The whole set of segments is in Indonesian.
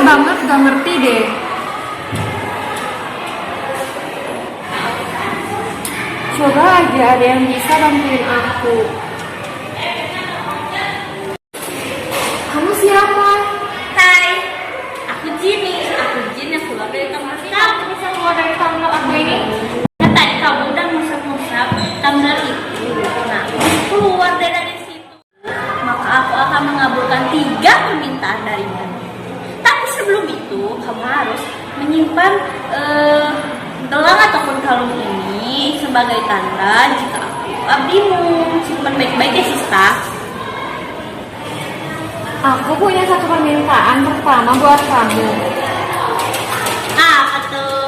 Banget gak ngerti deh. Coba aja ada yang bisa bantuin aku. Kamu siapa? Hai, aku Jini yang keluar dari kamar Kamu bisa keluar dari kamar aku ini? Kan tadi kamu udah musap-musap tumbler itu. Nah, keluar dari situ, maka aku akan mengabulkan 3 permintaan darimu. Tapi sebelum itu, kamu harus menyimpan gelang ataupun kalung ini sebagai tanda jika aku abdimu. Simpan baik-baik ya, Sista. Aku punya satu permintaan pertama buat kamu. Apa tuh?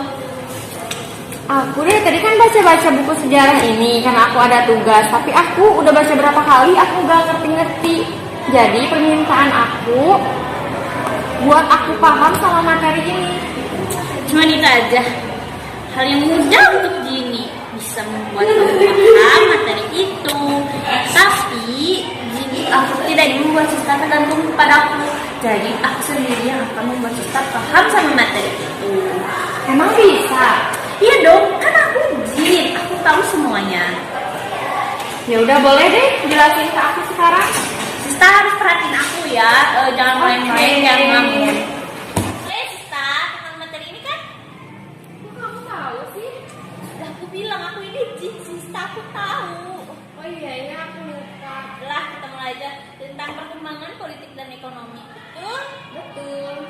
Aku dari tadi kan baca-baca buku sejarah ini karena aku ada tugas. Tapi aku udah baca berapa kali, aku gak ngerti-ngerti. Jadi permintaan aku buat aku paham sama materi ini. Cuma itu aja. Hal yang mudah untuk Jini bisa membuat kamu paham materi itu. Tapi Jini aku tidak membuat Sista tergantung padaku. Jadi aku sendiri yang akan membuat Sista paham sama materi itu. Emang bisa? Iya dong, kan aku Jin, aku tahu semuanya. Ya udah boleh deh, jelasin ke aku sekarang. Sista harus perhatiin aku ya, jangan main-main, jangan ngelamun. Oke Sista, tentang materi ini kan? Kok kamu tahu sih? Sudah aku bilang aku ini Jin, Sista aku tahu. Oh iya, ini aku lupa. Lah kita mulai aja tentang perkembangan politik dan ekonomi. Betul? Betul.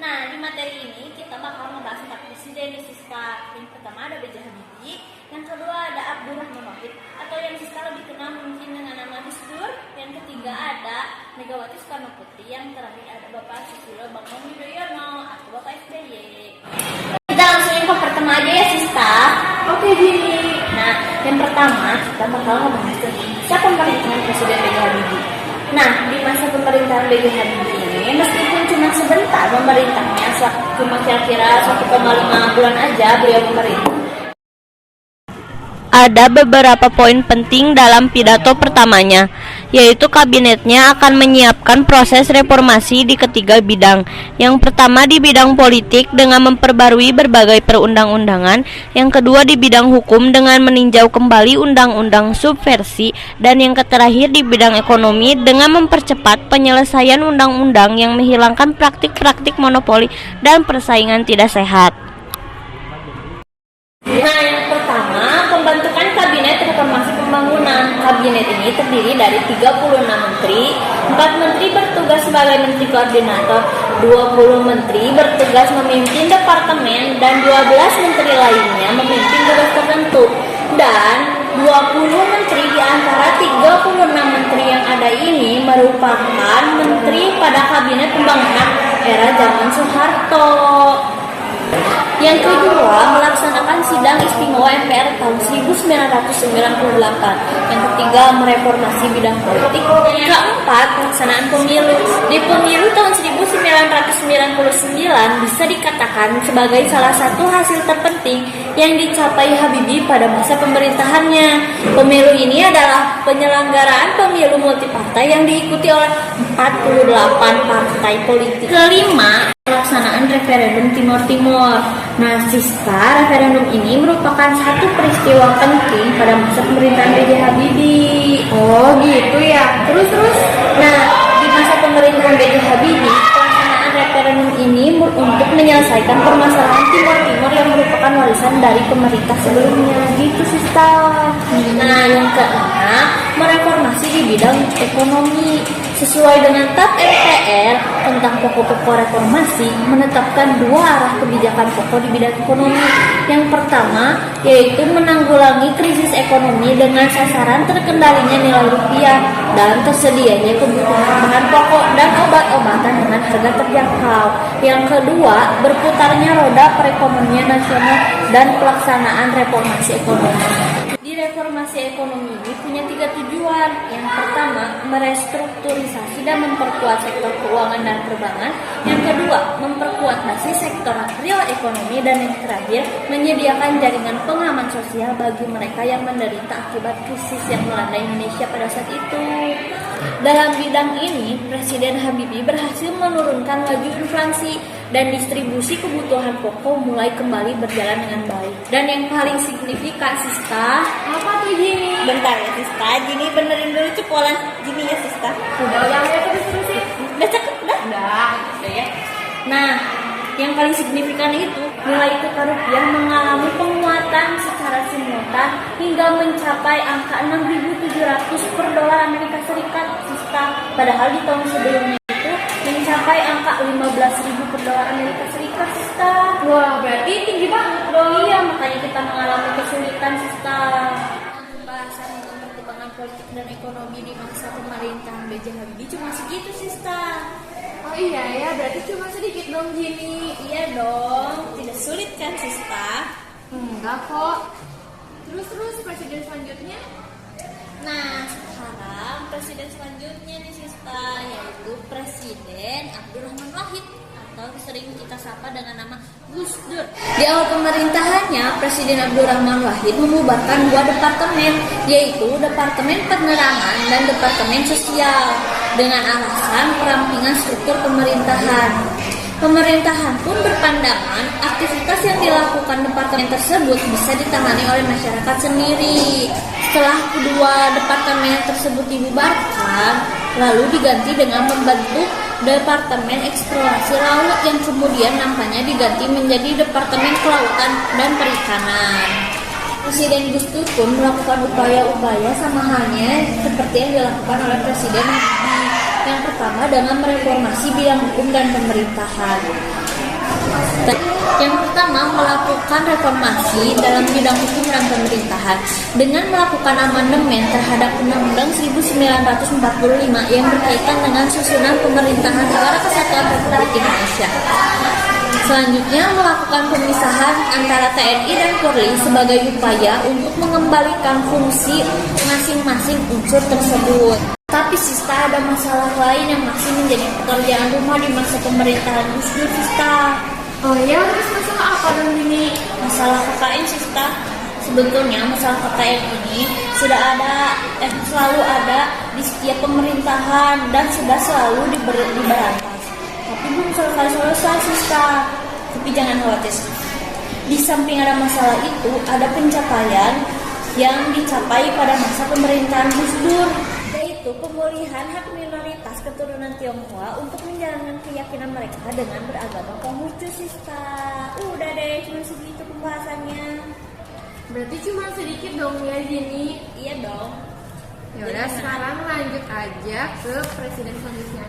Nah, di materi ini kita bakal membahas 4 presiden nih Siska. Yang pertama ada B.J. Habibie, yang kedua ada Abdurrahman Wahid atau yang Siska lebih kenal mungkin dengan nama Gus Dur. Yang ketiga ada Megawati Soekarno Putri, yang terakhir ada Bapak Susilo Bambang Yudhoyono atau Bapak SBY. Kita langsung yang pertama aja ya Siska. Oke Jini. Nah, yang pertama kita bakal ngebahas tentang siapa pemerintahan Presiden B.J. Habibie. Nah, di masa pemerintahan B.J. Habibie ini, meskipun cuma sebentar memerintahnya, cuma kira-kira 1,5 bulan aja beliau memerintah. Ada beberapa poin penting dalam pidato pertamanya, yaitu kabinetnya akan menyiapkan proses reformasi di ketiga bidang. Yang pertama di bidang politik dengan memperbarui berbagai perundang-undangan, yang kedua di bidang hukum dengan meninjau kembali undang-undang subversi, dan yang terakhir di bidang ekonomi dengan mempercepat penyelesaian undang-undang yang menghilangkan praktik-praktik monopoli dan persaingan tidak sehat. Nah, yang pertama, pembentukan Kabinet Reformasi Pembangunan. Kabinet ini terdiri dari 36 menteri, 4 menteri bertugas sebagai menteri koordinator, 20 menteri bertugas memimpin departemen, dan 12 menteri lainnya memimpin tugas tertentu. Dan 20 menteri di antara 36 menteri yang ada ini merupakan menteri pada Kabinet Pembangunan era zaman Soeharto. Yang kedua, melaksanakan sidang istimewa MPR tahun 1998. Yang ketiga, mereformasi bidang politik. Yang keempat, pelaksanaan pemilu. Di pemilu tahun 1999 bisa dikatakan sebagai salah satu hasil terpenting yang dicapai Habibie pada masa pemerintahannya. Pemilu ini adalah penyelenggaraan pemilu multipartai yang diikuti oleh 48 partai politik. Kelima, pelaksanaan referendum Timor Timur. Nah, Siska, referendum ini merupakan satu peristiwa penting pada masa pemerintahan B.J. Habibie. Oh gitu ya. Terus. Nah, di masa pemerintahan B.J. Habibie, pelaksanaan referendum ini untuk menyelesaikan permasalahan Timur Timur yang merupakan warisan dari pemerintah sebelumnya. Gitu Sista. Nah, yang keenam, mereformasi di bidang ekonomi. Sesuai dengan TAP MPR tentang pokok-pokok reformasi, menetapkan dua arah kebijakan pokok di bidang ekonomi. Yang pertama, yaitu menanggulangi krisis ekonomi dengan sasaran terkendalinya nilai rupiah dan tersedianya kebutuhan bahan pokok dan obat-obatan dengan harga terjangkau. Yang kedua, berputarnya roda perekonomian nasional dan pelaksanaan reformasi ekonomi. Di reformasi ekonomi ini punya 3 tujuan. Yang pertama, merestrukturisasi dan memperkuat sektor keuangan dan perbankan. Yang kedua, memperkuat basis sektor real ekonomi. Dan yang terakhir, menyediakan jaringan pengaman sosial bagi mereka yang menderita akibat krisis yang melanda Indonesia pada saat itu. Dalam bidang ini, Presiden Habibie berhasil menurunkan laju inflasi dan distribusi kebutuhan pokok mulai kembali berjalan dengan baik. Dan yang paling signifikan, Sista, Apa tuh Jini? bentar ya Sista, Jini benerin dulu cepolan Jini ya Sista. Udah yang terus-terusin. Udah cakep, udah? Udah. Ya. Nah, yang paling signifikan itu nilai tukar rupiah mengalami penguatan secara simultan hingga mencapai angka 6.700 per dolar Amerika Serikat, Sista. Padahal di tahun sebelumnya itu mencapai angka 15.000 per dolar Amerika Serikat, Sista. Wah, berarti tinggi banget dong. Iya, makanya kita mengalami kesulitan, Sista. Pembahasan tentang perkembangan politik dan ekonomi di masa pemerintahan B.J. Habibie cuma segitu, Sista. Oh iya ya, berarti cuma sedikit dong Jini. Iya dong, tidak sulit kan Sista? Enggak kok. Terus presiden selanjutnya? Nah, sekarang presiden selanjutnya nih Sista, yaitu Presiden Abdurrahman Wahid atau sering kita sapa dengan nama Gus Dur. Di awal pemerintahannya, Presiden Abdurrahman Wahid membubarkan dua departemen, yaitu Departemen Penerangan dan Departemen Sosial, dengan alasan perampingan struktur pemerintahan. Pemerintahan pun berpandangan aktivitas yang dilakukan departemen tersebut bisa ditangani oleh masyarakat sendiri. Setelah kedua departemen tersebut dibubarkan, lalu diganti dengan membentuk Departemen Eksplorasi Laut yang kemudian nampaknya diganti menjadi Departemen Kelautan dan Perikanan. Presiden Gus Dur pun melakukan upaya-upaya sama halnya seperti yang dilakukan oleh Presiden Habibie. Yang pertama dengan mereformasi bidang hukum dan pemerintahan. Yang pertama melakukan reformasi dalam bidang hukum dan pemerintahan dengan melakukan amandemen terhadap Undang-Undang 1945 yang berkaitan dengan susunan pemerintahan Negara Kesatuan Republik Indonesia. Selanjutnya melakukan pemisahan antara TNI dan Polri sebagai upaya untuk mengembalikan fungsi masing-masing unsur tersebut. Tapi Sista, ada masalah lain yang masih menjadi pekerjaan rumah di masa pemerintahan Gus Dur, Sista. Oh iya, terus masalah apa dong ini? Masalah KKN, Sista. Sebetulnya masalah KKN ini selalu ada di setiap pemerintahan dan sudah selalu diberantas. Tapi belum selesai, Sista. Tapi jangan khawatir. Di samping ada masalah itu, ada pencapaian yang dicapai pada masa pemerintahan Gus Dur, yaitu pemulihan hak minoritas keturunan Tionghoa untuk menjalankan keyakinan mereka dengan beragama Konghucu, Sista. Udah deh, cuma segitu pembahasannya. Berarti cuma sedikit dong ya Jini. Iya dong. Yaudah, sekarang lanjut aja ke presiden selanjutnya.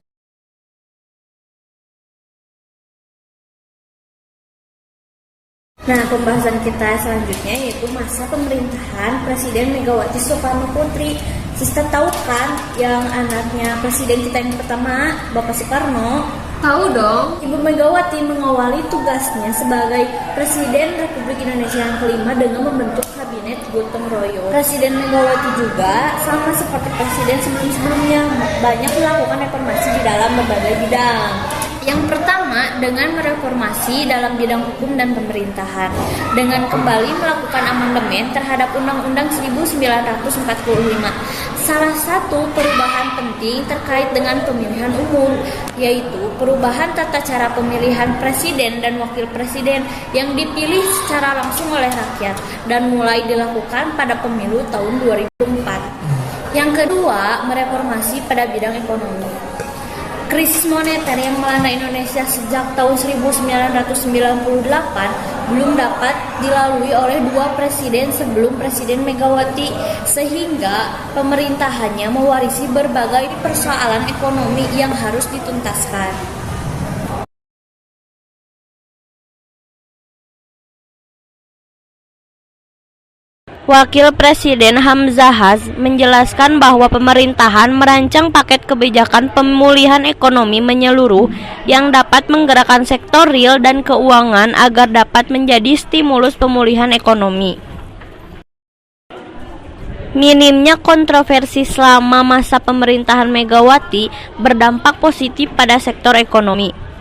Nah, pembahasan kita selanjutnya yaitu masa pemerintahan Presiden Megawati Soekarno Putri. Sista tahu kan yang anaknya presiden kita yang pertama, Bapak Soekarno? Tahu dong. Ibu Megawati mengawali tugasnya sebagai Presiden Republik Indonesia yang kelima dengan membentuk Kabinet Gotong Royong. Presiden Megawati juga sama seperti presiden sebelum-sebelumnya banyak melakukan reformasi di dalam berbagai bidang. Yang pertama, dengan mereformasi dalam bidang hukum dan pemerintahan, dengan kembali melakukan amandemen terhadap Undang-Undang 1945. Salah satu perubahan penting terkait dengan pemilihan umum, yaitu perubahan tata cara pemilihan presiden dan wakil presiden yang dipilih secara langsung oleh rakyat dan mulai dilakukan pada pemilu tahun 2004. Yang kedua, mereformasi pada bidang ekonomi. Krisis moneter yang melanda Indonesia sejak tahun 1998 belum dapat dilalui oleh dua presiden sebelum Presiden Megawati, sehingga pemerintahannya mewarisi berbagai persoalan ekonomi yang harus dituntaskan. Wakil Presiden Hamzahas menjelaskan bahwa pemerintahan merancang paket kebijakan pemulihan ekonomi menyeluruh yang dapat menggerakkan sektor real dan keuangan agar dapat menjadi stimulus pemulihan ekonomi. Minimnya kontroversi selama masa pemerintahan Megawati berdampak positif pada sektor ekonomi.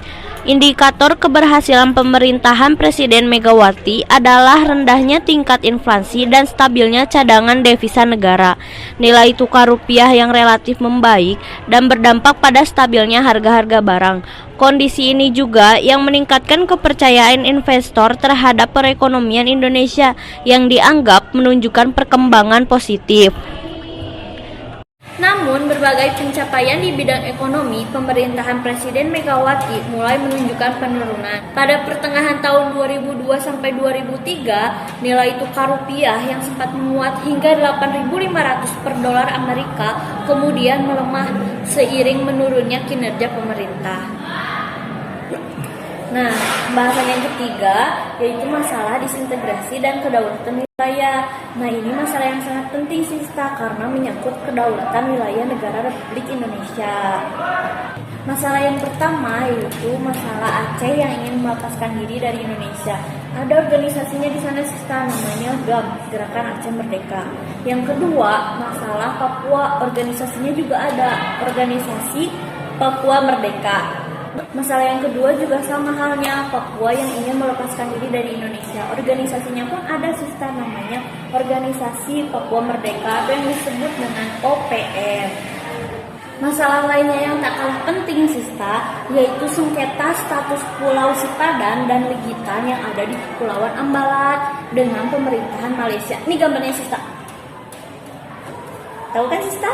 Indikator keberhasilan pemerintahan Presiden Megawati adalah rendahnya tingkat inflasi dan stabilnya cadangan devisa negara, nilai tukar rupiah yang relatif membaik, dan berdampak pada stabilnya harga-harga barang. Kondisi ini juga yang meningkatkan kepercayaan investor terhadap perekonomian Indonesia yang dianggap menunjukkan perkembangan positif. Namun, berbagai pencapaian di bidang ekonomi pemerintahan Presiden Megawati mulai menunjukkan penurunan. Pada pertengahan tahun 2002 sampai 2003, nilai tukar rupiah yang sempat menguat hingga 8.500 per dolar Amerika kemudian melemah seiring menurunnya kinerja pemerintah. Nah, bahasan yang ketiga yaitu masalah disintegrasi dan kedaulatan wilayah. Nah, ini masalah yang sangat penting Sista karena menyangkut kedaulatan wilayah negara Republik Indonesia. Masalah yang pertama yaitu masalah Aceh yang ingin melepaskan diri dari Indonesia. Ada organisasinya di sana Sista, namanya GAM, Gerakan Aceh Merdeka. Yang kedua, masalah Papua, organisasinya juga ada, Organisasi Papua Merdeka. Masalah yang kedua juga sama halnya, Papua yang ingin melepaskan diri dari Indonesia. Organisasinya pun ada Sista, namanya Organisasi Papua Merdeka atau yang disebut dengan OPM. Masalah lainnya yang tak kalah penting Sista, yaitu sengketa status Pulau Sipadan dan Legitan yang ada di Kepulauan Ambalat dengan pemerintahan Malaysia. Ini gambarnya Sista. Tahu kan Sista?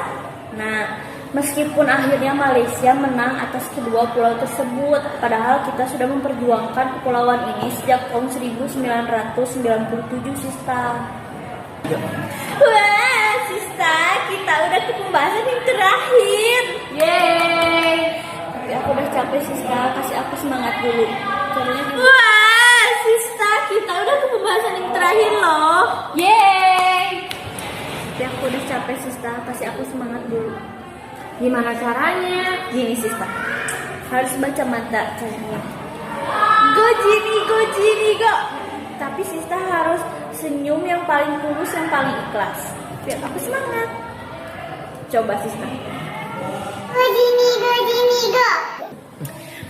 Nah, meskipun akhirnya Malaysia menang atas kedua pulau tersebut, padahal kita sudah memperjuangkan kepulauan ini sejak tahun 1997 Sista. Wah, Sista, kita udah ke pembahasan yang terakhir. Yeay. Tapi aku udah capek Sista, kasih aku semangat dulu. Caranya dulu. Wah, Sista, kita udah ke pembahasan yang terakhir loh. Yeay. Tapi aku udah capek Sista, kasih aku semangat dulu. Gimana caranya? Gini Sista, harus baca mata caranya. Go Jini, go Jini, go. Tapi Sista harus senyum yang paling tulus, yang paling ikhlas. Biar aku semangat. Coba Sista. Go Jini, go.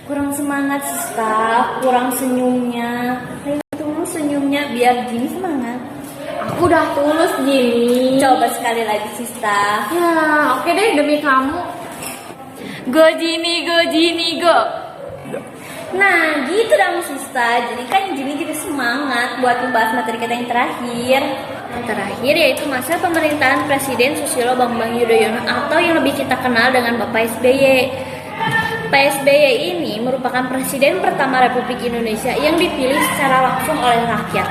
Kurang semangat Sista, kurang senyumnya. Ayo tulus senyumnya biar Jini semangat. Aku udah tulus Jini. Coba sekali lagi Sista. Ya, oke deh demi kamu. Go Jini, go Jini, go. Nah, gitu dong Sista. Jadi kan Jini juga semangat buat membahas materi kita yang terakhir. Yang terakhir yaitu masa pemerintahan Presiden Susilo Bambang Yudhoyono atau yang lebih kita kenal dengan Bapak SBY. Pak SBY ini merupakan Presiden pertama Republik Indonesia yang dipilih secara langsung oleh rakyat.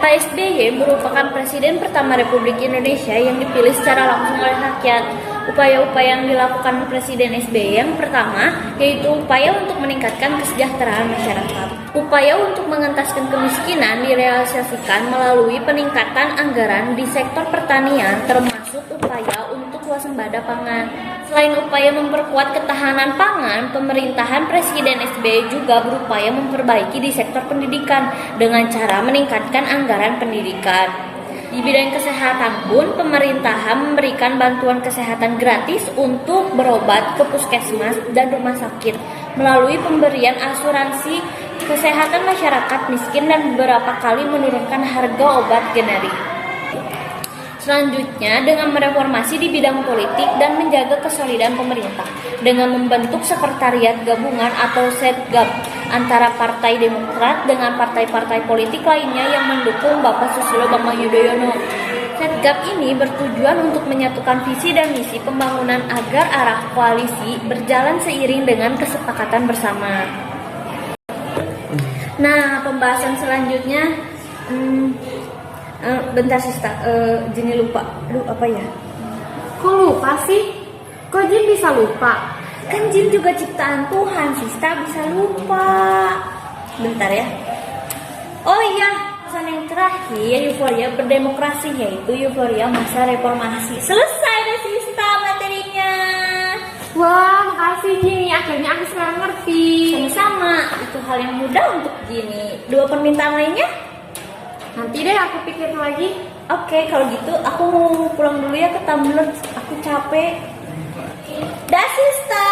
Pak SBY merupakan Presiden pertama Republik Indonesia yang dipilih secara langsung oleh rakyat. Upaya-upaya yang dilakukan Presiden SBY yang pertama yaitu upaya untuk meningkatkan kesejahteraan masyarakat. Upaya untuk mengentaskan kemiskinan direalisasikan melalui peningkatan anggaran di sektor pertanian termasuk upaya untuk swasembada pangan. Selain upaya memperkuat ketahanan pangan, pemerintahan Presiden SBY juga berupaya memperbaiki di sektor pendidikan dengan cara meningkatkan anggaran pendidikan. Di bidang kesehatan pun, pemerintahan memberikan bantuan kesehatan gratis untuk berobat ke puskesmas dan rumah sakit melalui pemberian asuransi kesehatan masyarakat miskin dan beberapa kali menurunkan harga obat generik. Selanjutnya, dengan mereformasi di bidang politik dan menjaga kesolidan pemerintah dengan membentuk sekretariat gabungan atau Setgab antara Partai Demokrat dengan partai-partai politik lainnya yang mendukung Bapak Susilo Bambang Yudhoyono. Setgab ini bertujuan untuk menyatukan visi dan misi pembangunan agar arah koalisi berjalan seiring dengan kesepakatan bersama. Nah, pembahasan selanjutnya, bentar Sista, Jini lupa. Aduh, apa ya? Kok lupa sih? Kok Jin bisa lupa? Kan jin juga ciptaan Tuhan, Sista bisa lupa. Bentar ya. Oh iya, pesan yang terakhir, euforia berdemokrasi, yaitu euforia masa reformasi. Selesai deh Sista materinya. Wah, makasih Jin. Akhirnya aku sekarang ngerti. Sama-sama, itu hal yang mudah untuk Jini. 2 permintaan lainnya? Nanti deh aku pikir lagi. Oke, kalau gitu aku mau pulang dulu ya ke Tumblr. Aku capek. Dah Sista.